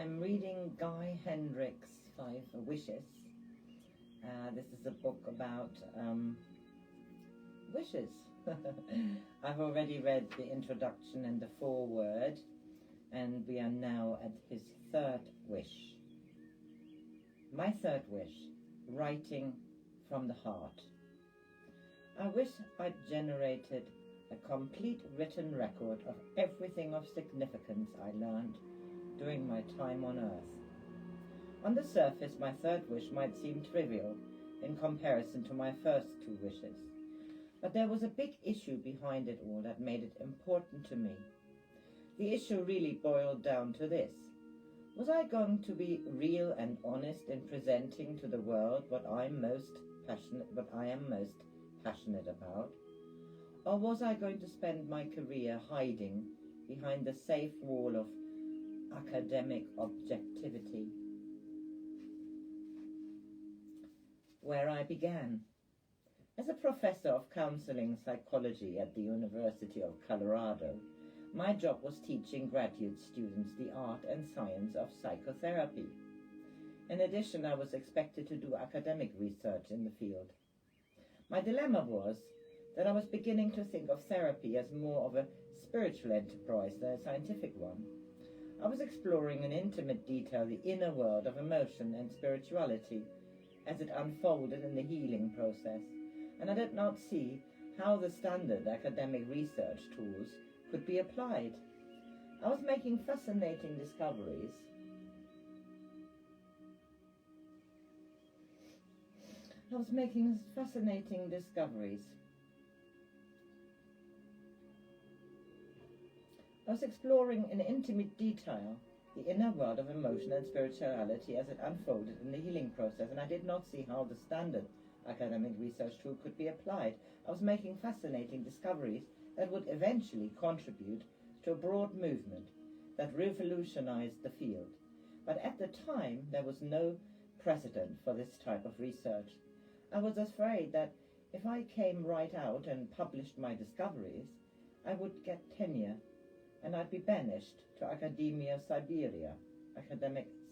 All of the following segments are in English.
I'm reading Guy Hendricks' 5 Wishes. This is a book about wishes. I've already read the introduction and the foreword, and we are now at his 3rd wish. My 3rd wish, writing from the heart. I wish I'd generated a complete written record of everything of significance I learned during my time on earth. On the surface, my 3rd wish might seem trivial in comparison to my first 2 wishes, but there was a big issue behind it all that made it important to me. The issue really boiled down to this: was I going to be real and honest in presenting to the world what I am most passionate about? Or was I going to spend my career hiding behind the safe wall of academic objectivity? Where I began. As a professor of counseling psychology at the University of Colorado, my job was teaching graduate students the art and science of psychotherapy. In addition, I was expected to do academic research in the field. My dilemma was that I was beginning to think of therapy as more of a spiritual enterprise than a scientific one. I was exploring in intimate detail the inner world of emotion and spirituality as it unfolded in the healing process, and I did not see how the standard academic research tools could be applied. I was making fascinating discoveries. I was exploring in intimate detail the inner world of emotion and spirituality as it unfolded in the healing process, and I did not see how the standard academic research tool could be applied. I was making fascinating discoveries that would eventually contribute to a broad movement that revolutionized the field. But at the time, there was no precedent for this type of research. I was afraid that if I came right out and published my discoveries, I would get tenure, and I'd be banished to academic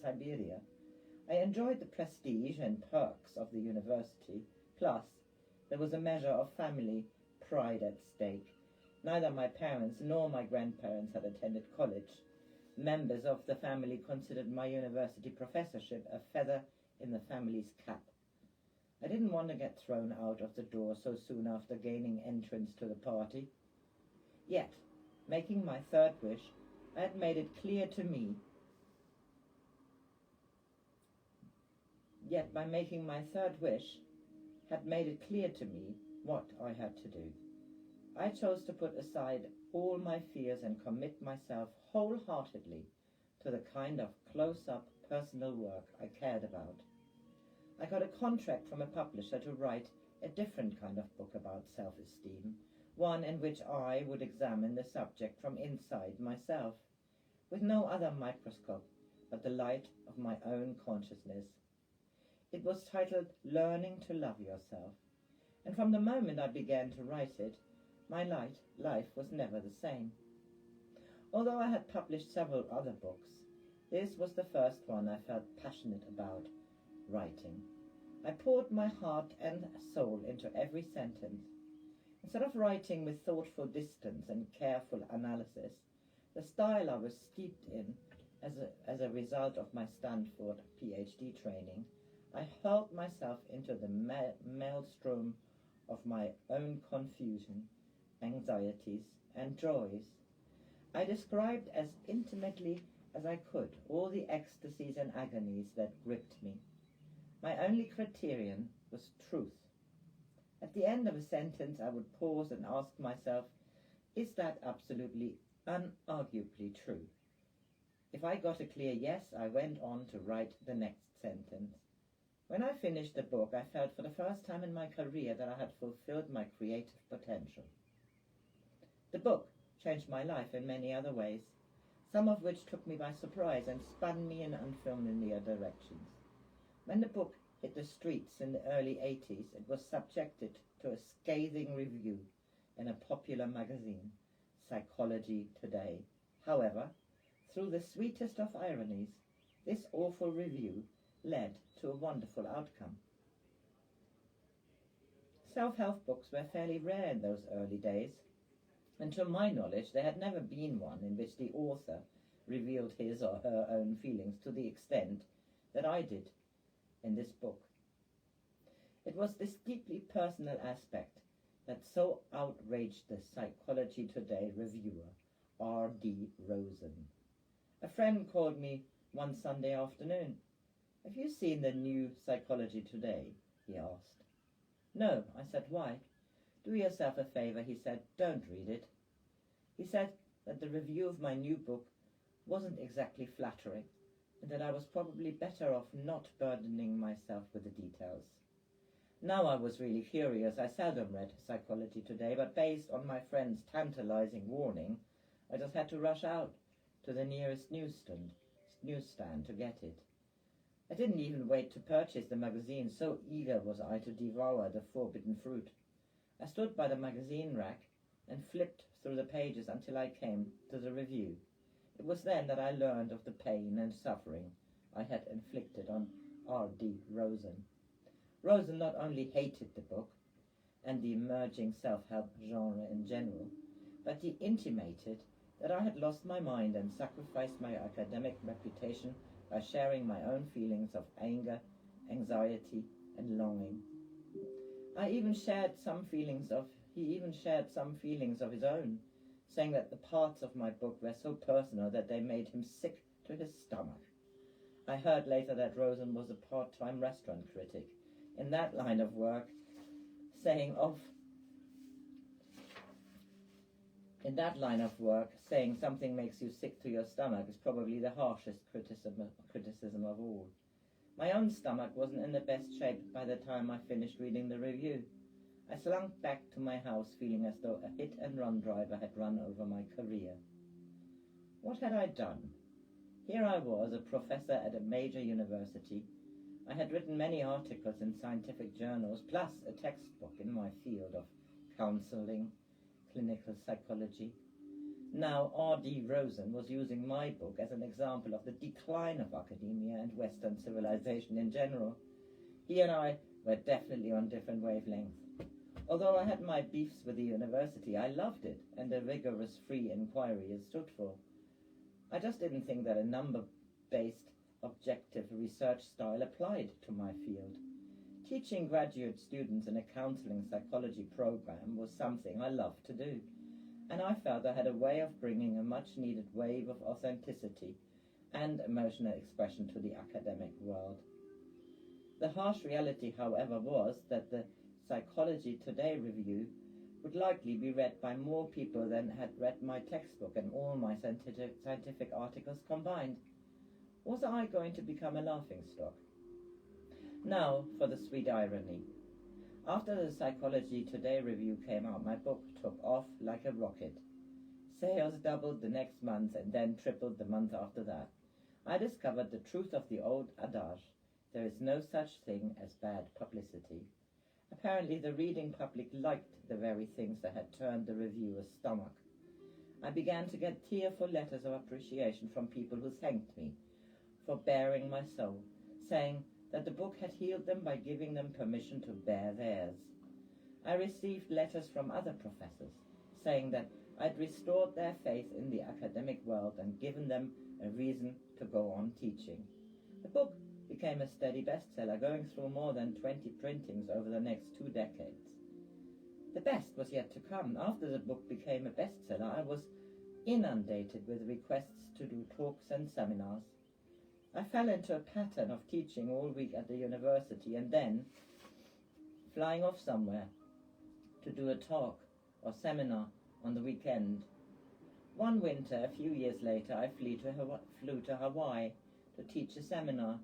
Siberia. I enjoyed the prestige and perks of the university, plus there was a measure of family pride at stake. Neither my parents nor my grandparents had attended college. Members of the family considered my university professorship a feather in the family's cap. I didn't want to get thrown out of the door so soon after gaining entrance to the party. Yet, making my 3rd wish, I had made it clear to me what I had to do. I chose to put aside all my fears and commit myself wholeheartedly to the kind of close-up personal work I cared about. I got a contract from a publisher to write a different kind of book about self-esteem, one in which I would examine the subject from inside myself, with no other microscope but the light of my own consciousness. It was titled Learning to Love Yourself, and from the moment I began to write it, my life was never the same. Although I had published several other books, this was the first one I felt passionate about writing. I poured my heart and soul into every sentence. Instead of writing with thoughtful distance and careful analysis, the style I was steeped in as a result of my Stanford PhD training, I hurled myself into the maelstrom of my own confusion, anxieties, and joys. I described as intimately as I could all the ecstasies and agonies that gripped me. My only criterion was truth. At the end of a sentence, I would pause and ask myself, is that absolutely, unarguably true? If I got a clear yes, I went on to write the next sentence. When I finished the book, I felt for the first time in my career that I had fulfilled my creative potential. The book changed my life in many other ways, some of which took me by surprise and spun me in unfamiliar directions. When the book hit the streets in the early 80s, it was subjected to a scathing review in a popular magazine, Psychology Today. However, through the sweetest of ironies, This awful review led to a wonderful outcome. Self-help books were fairly rare in those early days, and to my knowledge there had never been one in which the author revealed his or her own feelings to the extent that I did in this book. It was this deeply personal aspect that so outraged the Psychology Today reviewer, R.D. Rosen. A friend called me one Sunday afternoon. "Have you seen the new Psychology Today?" he asked. "No," I said. "Why?" "Do yourself a favor," he said. "Don't read it." He said that the review of my new book wasn't exactly flattering, and that I was probably better off not burdening myself with the details. Now I was really furious. I seldom read Psychology Today, but based on my friend's tantalizing warning, I just had to rush out to the nearest newsstand to get it. I didn't even wait to purchase the magazine, so eager was I to devour the forbidden fruit. I stood by the magazine rack and flipped through the pages until I came to the review. It was then that I learned of the pain and suffering I had inflicted on R.D. Rosen. Rosen not only hated the book and the emerging self-help genre in general, but he intimated that I had lost my mind and sacrificed my academic reputation by sharing my own feelings of anger, anxiety, and longing. He even shared some feelings of his own, saying that the parts of my book were so personal that they made him sick to his stomach. I heard later that Rosen was a part-time restaurant critic. In that line of work, saying something makes you sick to your stomach is probably the harshest criticism of all. My own stomach wasn't in the best shape by the time I finished reading the review. I slunk back to my house feeling as though a hit-and-run driver had run over my career. What had I done? Here I was, a professor at a major university. I had written many articles in scientific journals, plus a textbook in my field of counseling, clinical psychology. Now R.D. Rosen was using my book as an example of the decline of academia and Western civilization in general. He and I were definitely on different wavelengths. Although I had my beefs with the university, I loved it and the rigorous free inquiry it stood for. I just didn't think that a number-based objective research style applied to my field. Teaching graduate students in a counseling psychology program was something I loved to do, and I felt I had a way of bringing a much-needed wave of authenticity and emotional expression to the academic world. The harsh reality, however, was that the Psychology Today review would likely be read by more people than had read my textbook and all my scientific articles combined. Was I going to become a laughingstock? Now for the sweet irony. After the Psychology Today review came out, my book took off like a rocket. Sales doubled the next month and then tripled the month after that. I discovered the truth of the old adage, there is no such thing as bad publicity. Apparently the reading public liked the very things that had turned the reviewer's stomach. I began to get tearful letters of appreciation from people who thanked me for bearing my soul, saying that the book had healed them by giving them permission to bear theirs. I received letters from other professors saying that I'd restored their faith in the academic world and given them a reason to go on teaching. The book became a steady bestseller, going through more than 20 printings over the next 2 decades. The best was yet to come. After the book became a bestseller, I was inundated with requests to do talks and seminars. I fell into a pattern of teaching all week at the university and then flying off somewhere to do a talk or seminar on the weekend. One winter, a few years later, I flew to Hawaii to teach a seminar.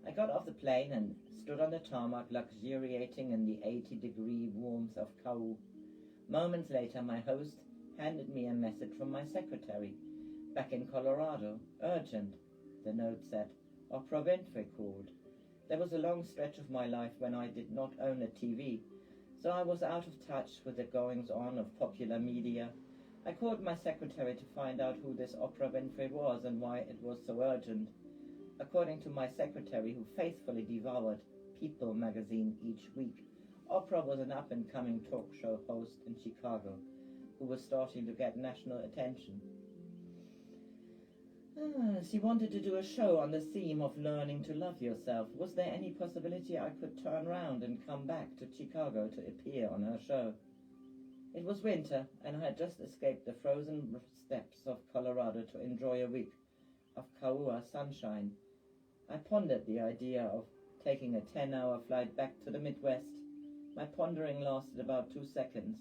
I got off the plane and stood on the tarmac, luxuriating in the 80-degree warmth of Kau. Moments later, my host handed me a message from my secretary. Back in Colorado. Urgent, the note said. Opera Winfrey called. There was a long stretch of my life when I did not own a TV, so I was out of touch with the goings-on of popular media. I called my secretary to find out who this Oprah Winfrey was and why it was so urgent. According to my secretary, who faithfully devoured People magazine each week, Oprah was an up-and-coming talk show host in Chicago who was starting to get national attention. She wanted to do a show on the theme of learning to love yourself. Was there any possibility I could turn round and come back to Chicago to appear on her show? It was winter, and I had just escaped the frozen steppes of Colorado to enjoy a week of Kauai sunshine. I pondered the idea of taking a 10-hour flight back to the Midwest. My pondering lasted about 2 seconds.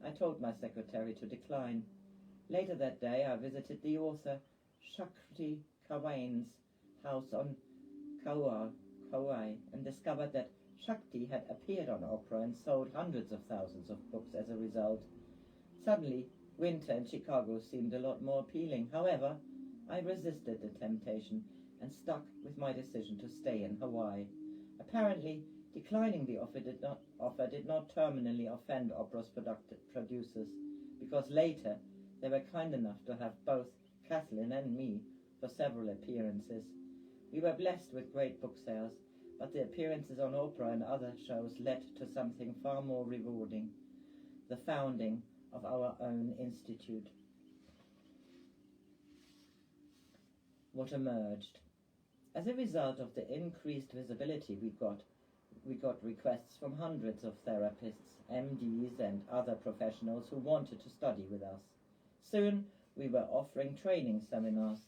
I told my secretary to decline. Later that day, I visited the author Shakti Kawain's house on Kauai, and discovered that Shakti had appeared on Oprah and sold hundreds of thousands of books as a result. Suddenly, winter in Chicago seemed a lot more appealing. However, I resisted the temptation and stuck with my decision to stay in Hawaii. Apparently, declining the offer did not terminally offend Oprah's producers, because later they were kind enough to have both Kathleen and me for several appearances. We were blessed with great book sales, but the appearances on Oprah and other shows led to something far more rewarding: the founding of our own institute. What emerged? As a result of the increased visibility we got requests from hundreds of therapists, MDs, and other professionals who wanted to study with us. Soon, we were offering training seminars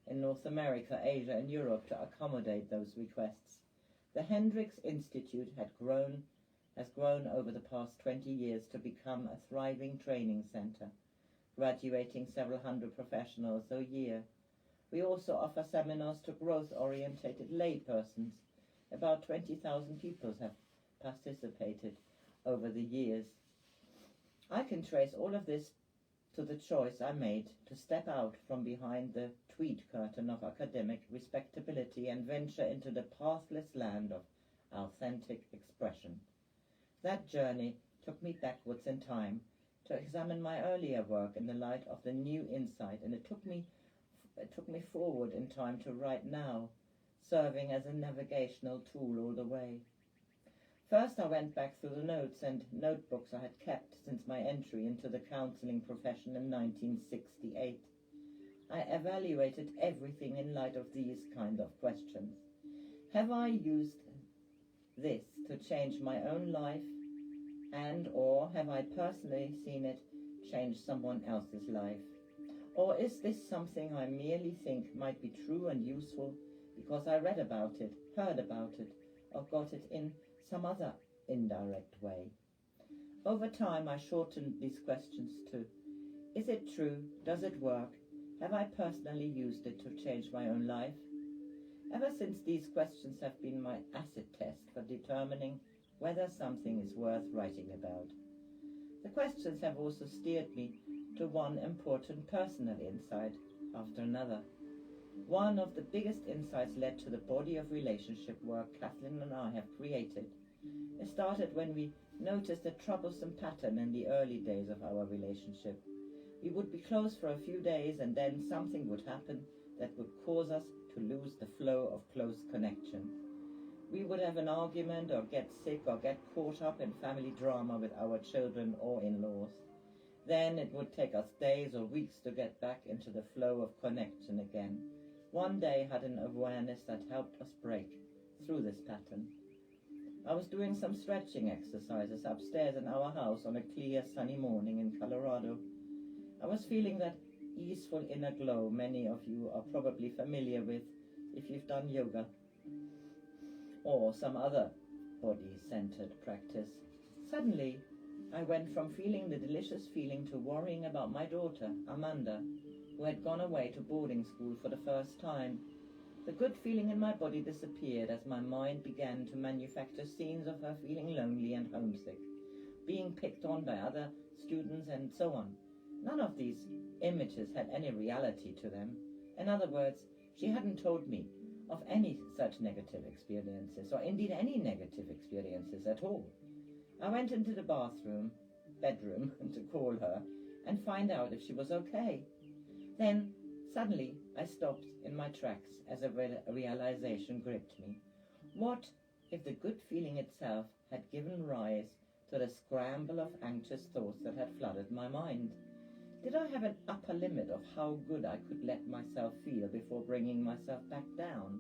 in North America, Asia, and Europe to accommodate those requests. The Hendricks Institute has grown over the past 20 years to become a thriving training center, graduating several hundred professionals a year. We also offer seminars to growth-orientated laypersons. About 20,000 people have participated over the years. I can trace all of this to the choice I made to step out from behind the tweed curtain of academic respectability and venture into the pathless land of authentic expression. That journey took me backwards in time to examine my earlier work in the light of the new insight, and it took me forward in time to write now, serving as a navigational tool all the way. First, I went back through the notes and notebooks I had kept since my entry into the counseling profession in 1968. I evaluated everything in light of these kind of questions. Have I used this to change my own life, or have I personally seen it change someone else's life? Or is this something I merely think might be true and useful because I read about it, heard about it, or got it in some other indirect way? Over time, I shortened these questions to: is it true? Does it work? Have I personally used it to change my own life? Ever since, these questions have been my acid test for determining whether something is worth writing about. The questions have also steered me to one important personal insight after another. One of the biggest insights led to the body of relationship work Kathleen and I have created. It started when we noticed a troublesome pattern in the early days of our relationship. We would be close for a few days, and then something would happen that would cause us to lose the flow of close connection. We would have an argument, or get sick, or get caught up in family drama with our children or in-laws. Then it would take us days or weeks to get back into the flow of connection again. One day had an awareness that helped us break through this pattern. I was doing some stretching exercises upstairs in our house on a clear sunny morning in Colorado. I was feeling that easeful inner glow many of you are probably familiar with if you've done yoga or some other body-centered practice. Suddenly, I went from feeling the delicious feeling to worrying about my daughter, Amanda, who had gone away to boarding school for the first time. The good feeling in my body disappeared as my mind began to manufacture scenes of her feeling lonely and homesick, being picked on by other students, and so on. None of these images had any reality to them. In other words, she hadn't told me of any such negative experiences, or indeed any negative experiences at all. I went into the bedroom, to call her and find out if she was okay. Then Suddenly, I stopped in my tracks as a realization gripped me. What if the good feeling itself had given rise to the scramble of anxious thoughts that had flooded my mind? Did I have an upper limit of how good I could let myself feel before bringing myself back down?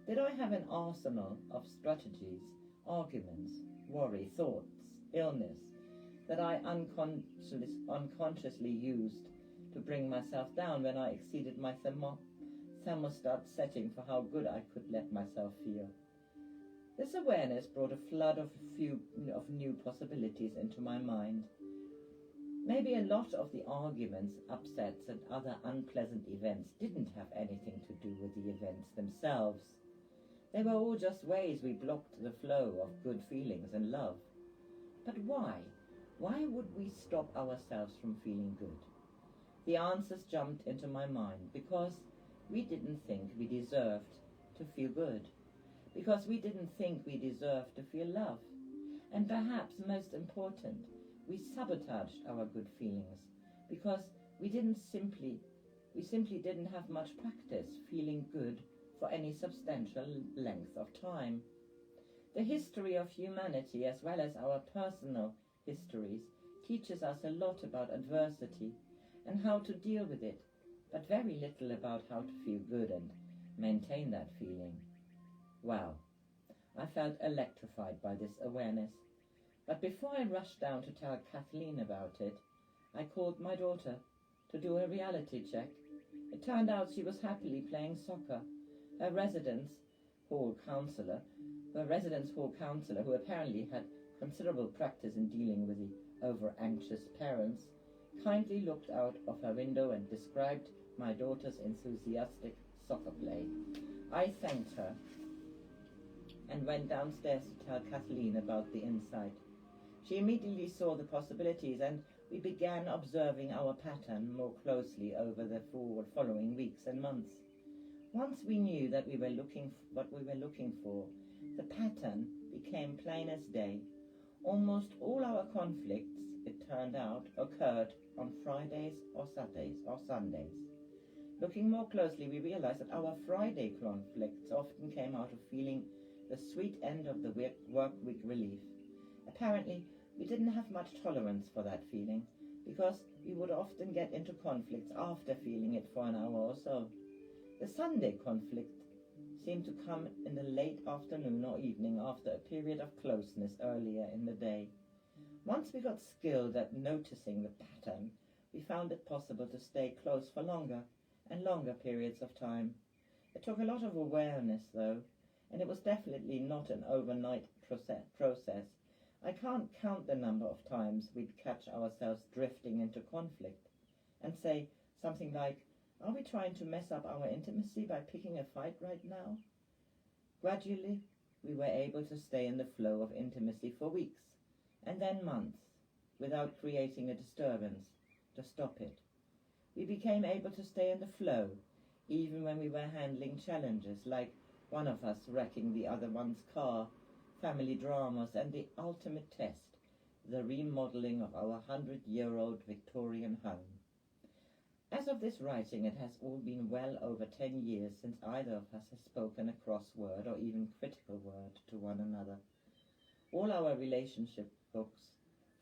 Did I have an arsenal of strategies, arguments, worry, thoughts, illness that I unconsciously used to bring myself down when I exceeded my thermostat setting for how good I could let myself feel? This awareness brought a flood of new possibilities into my mind. Maybe a lot of the arguments, upsets, and other unpleasant events didn't have anything to do with the events themselves. They were all just ways we blocked the flow of good feelings and love. But why? Why would we stop ourselves from feeling good? The answers jumped into my mind because we didn't think we deserved to feel good, because we didn't think we deserved to feel love, and perhaps most important, we sabotaged our good feelings because we simply didn't have much practice feeling good for any substantial length of time. The history of humanity, as well as our personal histories, teaches us a lot about adversity and how to deal with it, but very little about how to feel good and maintain that feeling. Well, I felt electrified by this awareness, but before I rushed down to tell Kathleen about it, I called my daughter to do a reality check. It turned out she was happily playing soccer. Her residence hall counselor, who apparently had considerable practice in dealing with the over-anxious parents, kindly looked out of her window and described my daughter's enthusiastic soccer play. I thanked her and went downstairs to tell Kathleen about the insight. She immediately saw the possibilities, and we began observing our pattern more closely over the following weeks and months. Once we knew that we were what we were looking for, the pattern became plain as day. Almost all our conflicts, it turned out, occurred on Fridays or Sundays. Looking more closely, we realized that our Friday conflicts often came out of feeling the sweet end of the work week relief. Apparently, we didn't have much tolerance for that feeling, because we would often get into conflicts after feeling it for an hour or so. The Sunday conflict seemed to come in the late afternoon or evening after a period of closeness earlier in the day. Once we got skilled at noticing the pattern, we found it possible to stay close for longer and longer periods of time. It took a lot of awareness, though, and it was definitely not an overnight process. I can't count the number of times we'd catch ourselves drifting into conflict and say something like, "Are we trying to mess up our intimacy by picking a fight right now?" Gradually, we were able to stay in the flow of intimacy for weeks, and then months, without creating a disturbance to stop it. We became able to stay in the flow, even when we were handling challenges like one of us wrecking the other one's car, family dramas, and the ultimate test, the remodeling of our 100-year-old Victorian home. As of this writing, it has all been well over 10 years since either of us has spoken a cross word or even critical word to one another. All our relationship books,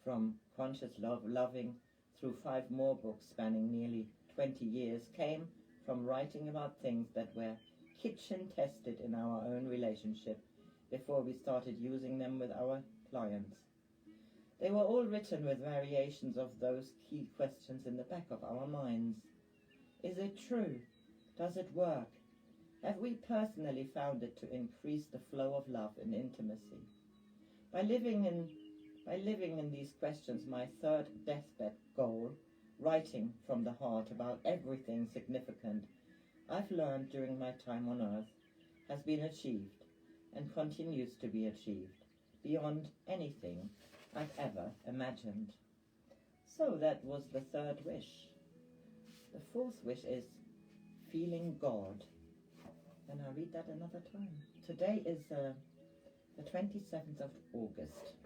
from Conscious Loving through 5 more books spanning nearly 20 years, came from writing about things that were kitchen tested in our own relationship before we started using them with our clients. They were all written with variations of those key questions in the back of our minds. Is it true? Does it work? Have we personally found it to increase the flow of love and intimacy? By living in these questions, my third deathbed goal, writing from the heart about everything significant I've learned during my time on earth, has been achieved and continues to be achieved beyond anything I've ever imagined. So that was the third wish. The fourth wish is feeling God. And I'll read that another time. Today is the 27th of August.